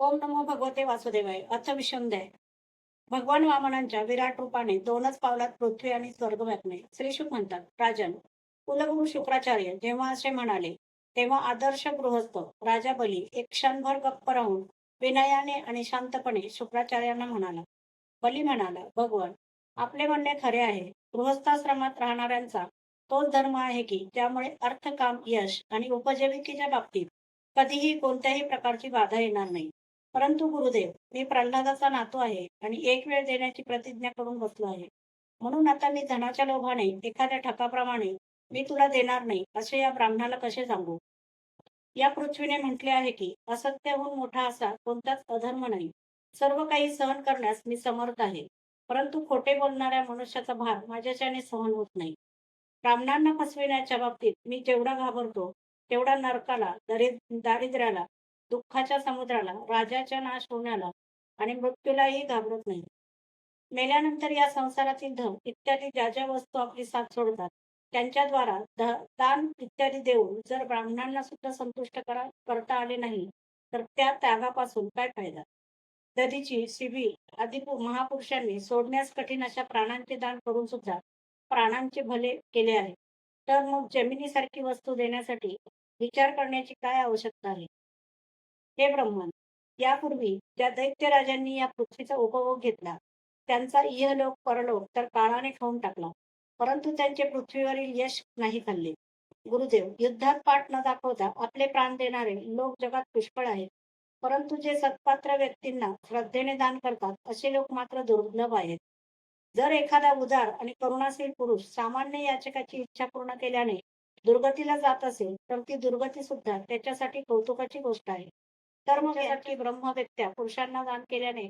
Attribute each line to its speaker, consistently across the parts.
Speaker 1: ओम नमो भगवते वासुदेवाय. अथ विशुंध्याय. भगवान वामनांच्या विराट रूपाने दोनच पावलात पृथ्वी आणि स्वर्ग व्यापणे. श्रीशुक म्हणतात, राजन, कुलगुरू शुक्राचार्य जेव्हा असे म्हणाले, तेव्हा आदर्श गृहस्थ राजा बली एक क्षणभर गप्प राहून विनयाने आणि शांतपणे शुक्राचार्यांना म्हणाला. बली म्हणाला, भगवान, आपले म्हणणे खरे आहे. गृहस्थाश्रमात राहणाऱ्यांचा तोच धर्म आहे की ज्यामुळे अर्थ, काम, यश आणि उपजीविकेच्या बाबतीत कधीही कोणत्याही प्रकारची बाधा येणार नाही. परंतु गुरुदेव, मी प्रल्हादाचा नातू आहे आणि एक वेळ देण्याची प्रतिज्ञा करून बसलो आहे. म्हणून आता मी धनाच्या लोभाने एखाद्या ठकाप्रमाणे मी तुला देणार नाही असे या ब्राह्मणाला कसे सांगू? या पृथ्वीने म्हटले आहे की असत्याहून मोठा असा कोणताच अधर्म नाही. सर्व काही सहन करण्यास मी समर्थ आहे. परंतु खोटे बोलणाऱ्या मनुष्याचा भार माझ्याच्याने सहन होत नाही. ब्राह्मणांना फसविण्याच्या बाबतीत मी जेवढा घाबरतो, तेवढा नरकाला, दारिद्र्याला, दुःखाच्या समुद्राला, राजाच्या नाश होण्याला आणि मृत्यूलाही घाबरत नाही. मेल्यानंतर या संसारातील धन इत्यादी ज्या ज्या वस्तू आपली साथ सोडतात, त्यांच्याद्वारा दान इत्यादी देऊन जर ब्राह्मणांना सुद्धा संतुष्ट करता आले नाही, तर त्या त्यागापासून काय फायदा? दधीची, शिबी आदी महापुरुषांनी सोडण्यास कठीण अशा प्राणांचे दान करून सुद्धा प्राणांचे भले केले आहे. तर मग जमिनीसारखी वस्तू देण्यासाठी विचार करण्याची काय आवश्यकता आहे? हे ब्रह्मन, यापूर्वी ज्या दैत्यराजांनी या पृथ्वीचा उपभोग घेतला, त्यांचा इहलोक परलोक तर काळाने खाऊन टाकला, परंतु त्यांचे पृथ्वीवरील यश नाही खाल्ले. गुरुदेव, युद्धात पाठ न दाखवता आपले प्राण देणारे लोक जगात पुष्कळ आहेत, परंतु जे सत्पात्र व्यक्तींना श्रद्धेने दान करतात असे लोक मात्र दुर्लभ आहेत. जर एखादा उदार आणि करुणाशील पुरुष सामान्य याचकाची इच्छा पूर्ण केल्याने दुर्गतीला जात असेल, तर ती दुर्गती सुद्धा त्याच्यासाठी कौतुकाची गोष्ट आहे. तर मग यासारखी ब्रह्मव्यक्त्या पुरुषांना दान केल्याने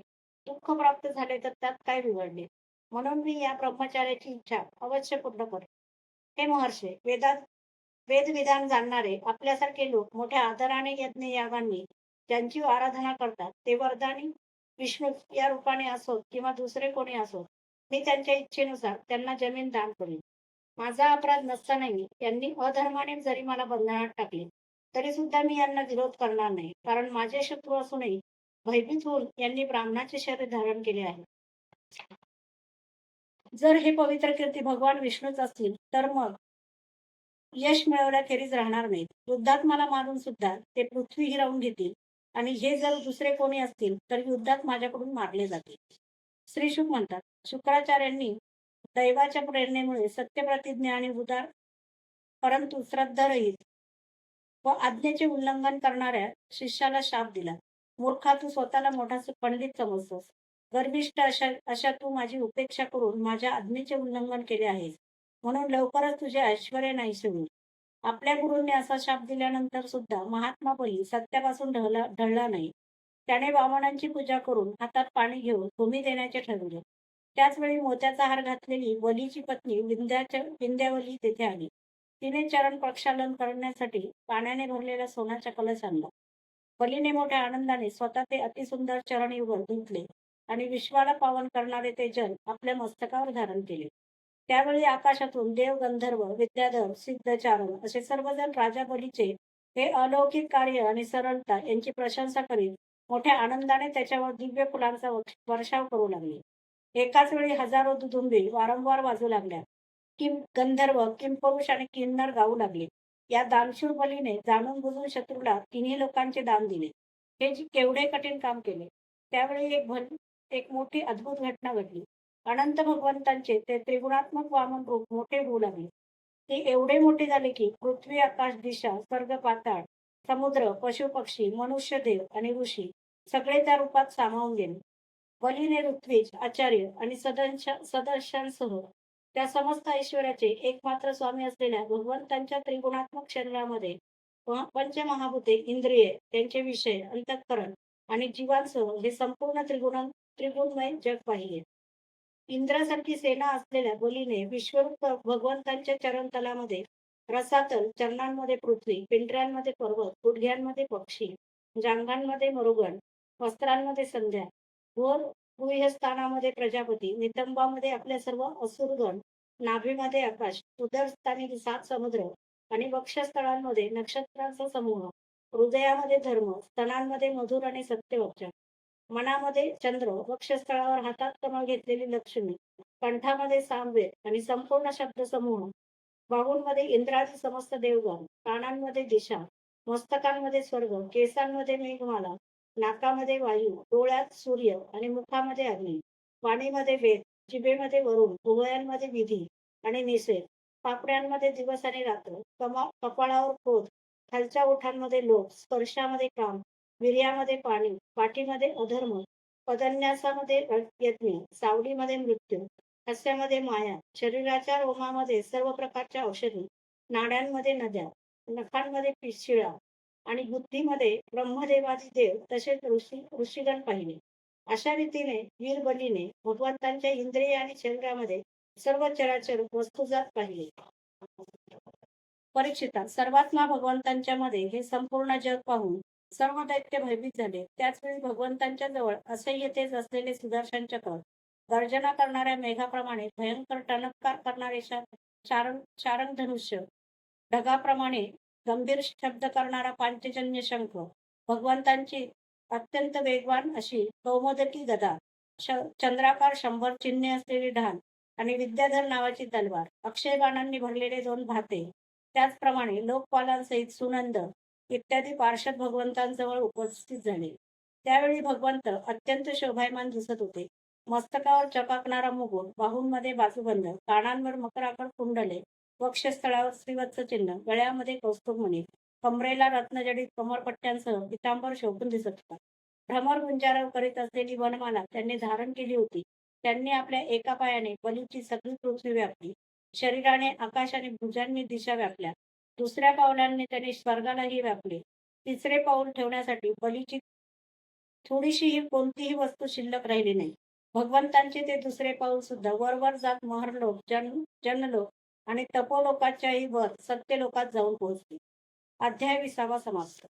Speaker 1: दुःख प्राप्त झाले तर त्यात काय बिघडले? म्हणून मी या ब्रह्मचार्याची इच्छा अवश्य पूर्ण करतो. हे महर्षे, वेदविधान जाणणारे आपल्यासारखे लोक मोठ्या आदराने यज्ञ यागांनी ज्यांची आराधना करतात, ते वरदानी विष्णू या रूपाने असोत किंवा दुसरे कोणी असोत, मी त्यांच्या इच्छेनुसार त्यांना जमीन दान करीन. माझा अपराध नसतानाही त्यांनी अधर्माने जरी मला बंधनात टाकले, तरी सुद्धा मी यांना विरोध करणार नाही, कारण माझे शत्रू असूनही भयभीत होऊन यांनी ब्राह्मणाचे शरीर धारण केले आहे. जर हे पवित्र कीर्ती भगवान विष्णूच असतील, तर मग यश मिळवल्याखेरीज राहणार नाहीत. युद्धात मला मारून सुद्धा ते पृथ्वी हिरावून घेतील आणि हे जर दुसरे कोणी असतील तर युद्धात माझ्याकडून मारले जातील. श्रीशुक म्हणतात, शुक्राचार्यांनी दैवाच्या प्रेरणेमुळे सत्यप्रतिज्ञा आणि उदार परंतु श्रद्धारहित व आज्ञेचे उल्लंघन करणाऱ्या शिष्याला शाप दिला. मूर्खा, तू स्वतःला मोठा पंडित समजतोस. गर्विष्ठ अशा अशा तू माझी उपेक्षा करून माझ्या आज्ञेचे उल्लंघन केले आहेस. म्हणून लवकरच तुझे ऐश्वर्य नाहीसे होईल. आपल्या गुरूंनी असा शाप दिल्यानंतर सुद्धा महात्मा बली सत्यापासून ढळला नाही. त्याने वामनांची पूजा करून हातात पाणी घेऊन भूमी देण्याचे ठरवले. त्याच वेळी मोत्याचा हार घातलेली बलीची पत्नी विंध्यावली तेथे आली. तिने चरण प्रक्षालन करण्यासाठी पाण्याने भरलेला सोन्याचा कलश आणला. बलीने मोठ्या आनंदाने स्वतः ते अतिसुंदर चरणयुगल धुतले आणि विश्वाला पावन करणारे ते जल आपल्या मस्तकावर धारण केले. त्यावेळी आकाशातून देव, गंधर्व, विद्याधर, सिद्धचारण असे सर्वजण राजा बलीचे हे अलौकिक कार्य आणि सरळता यांची प्रशंसा करीत मोठ्या आनंदाने त्याच्यावर दिव्य फुलांचा वर्षाव करू लागले. एकाच वेळी हजारो दुदुंबी वारंवार वाजू लागल्या. गंधर्व, किंपुरुष आणि किन्नर गाऊ लागले. या दानशूर बलीने जाणून बुजून शत्रूला तिन्ही लोकांचे दान दिले. हे केवढे कठीण काम केले. त्यावेळी एक मोठी अद्भुत घटना घडली. अनंत भगवंतांचे ते त्रिगुणात्मक वामन रूप मोठे होऊ लागले. ते एवढे मोठे झाले की पृथ्वी, आकाश, दिशा, स्वर्ग, पाताळ, समुद्र, पशु, पक्षी, मनुष्य, देव आणि ऋषी सगळे त्या रूपात सामावून गेले. बलीने ऋत्विज, आचार्य आणि सदस्यांसह त्या समस्त ऐश्वर्याचे एकमात्र स्वामी असलेल्या भगवंतांच्या त्रिगुणात्मक शरीरामध्ये पंचमहाभूते, इंद्रिये, त्यांचे विषय, अंतःकरण आणि जीवांसह हे संपूर्ण त्रिगुणमय जग पाहिले. इंद्रासारखी सेना असलेल्या बलीने विश्वरूप भगवंतांच्या चरणतलामध्ये रसातल, चरणांमध्ये पृथ्वी, पिंढऱ्यांमध्ये पर्वत, गुडघ्यांमध्ये पक्षी, जांघांमध्ये मरुगण, वस्त्रांमध्ये संध्या, घोर गुह्यस्थानामध्ये प्रजापती, नितंबामध्ये आपल्या सर्व असुरगण, नाभीमध्ये आकाश, उदरस्थानी 7 समुद्र आणि वक्षस्थळांमध्ये नक्षत्रांचा समूह, हृदयामध्ये धर्म, स्तनांमध्ये मधुर आणि सत्यवचन, मनामध्ये चंद्र, वक्षस्थळावर हातात कमळ घेतलेली लक्ष्मी, कंठामध्ये सामवेद आणि संपूर्ण शब्दसमूह, बाहूंमध्ये इंद्रादी समस्त देवगण, कानांमध्ये दिशा, मस्तकांमध्ये स्वर्ग, केसांमध्ये मेघमाला, नाकामध्ये वायू, डोळ्यात सूर्य आणि मुखामध्ये अग्नी, वाणीमध्ये वेद, जिभेमध्ये वरुण, भुवयांमध्ये विधी आणि निषेध, पापड्यांमध्ये दिवस आणि रात्र, कपाळावर क्रोध, खालच्या ओठांमध्ये लोभ, स्पर्शामध्ये काम, वीर्यामध्ये पाणी, पाठीमध्ये अधर्म, पदन्यासामध्ये यज्ञ, सावलीमध्ये मृत्यू, हास्यामध्ये माया, शरीराच्या रोमामध्ये सर्व प्रकारच्या औषधी, नाड्यांमध्ये नद्या, नखांमध्ये शिळा आणि बुद्धीमध्ये ब्रह्मदेवादी देव तसेच ऋषीगण पाहिले. अशा रीतीने वीर बलीने भगवंतांच्या इंद्रिय आणि शरीरामध्ये सर्व चराचर वस्तुजात पाहिले. परीक्षिता, सर्वात्मा भगवंतांच्या मध्ये हे संपूर्ण जग पाहून सर्व दैत्य भयभीत झाले. त्याचवेळी भगवंतांच्या जवळ असह्य तेज असलेले सुदर्शन चक्र, गर्जना करणाऱ्या मेघाप्रमाणे भयंकर टणत्कार करणारे शारंग धनुष्य, ढगाप्रमाणे गंभीर शब्द करणारा पांचजन्य शंख, भगवंतांची अत्यंत वेगवान अशी कौमोदकी गदा, चंद्राकार 100 चिन्हे असलेली ढाल आणि विद्याधर नावाची तलवार, अक्षय बाणांनी भरलेले 2 भाते, त्याचप्रमाणे लोकपालांसहित सुनंद इत्यादी पार्षद भगवंतांजवळ उपस्थित झाले. त्यावेळी भगवंत अत्यंत शोभायमान दिसत होते. मस्तकावर चकाकणारा मुकुट, बाहूंमध्ये बाजूबंद, कानांवर मकराकर कुंडले, वक्षस्थळावर श्रीवत्स चिन्ह, गळ्यामध्ये कौस्तुभमणी, कमरेला रत्नजडित कमरपट्ट्यांसह पितांबर शोभून दिसत होता. भ्रमर गुंजारव करीत असलेली वनमाला त्यांनी धारण केली होती. त्यांनी आपल्या एका पायाने बलीची सगळी पृथ्वी व्यापली, शरीराने आकाश आणि भुजांनी दिशा व्यापल्या, दुसऱ्या पावलांनी त्यांनी स्वर्गालाही व्यापले. तिसरे पाऊल ठेवण्यासाठी बलीची थोडीशीही कोणतीही वस्तू शिल्लक राहिली नाही. भगवंतांचे ते दुसरे पाऊल सुद्धा वरवर जात महरलोक, जनलोक आणि तपोलोकाच्याही वर सत्यलोकात जाऊन पोहोचले. अध्याय 20 समाप्त.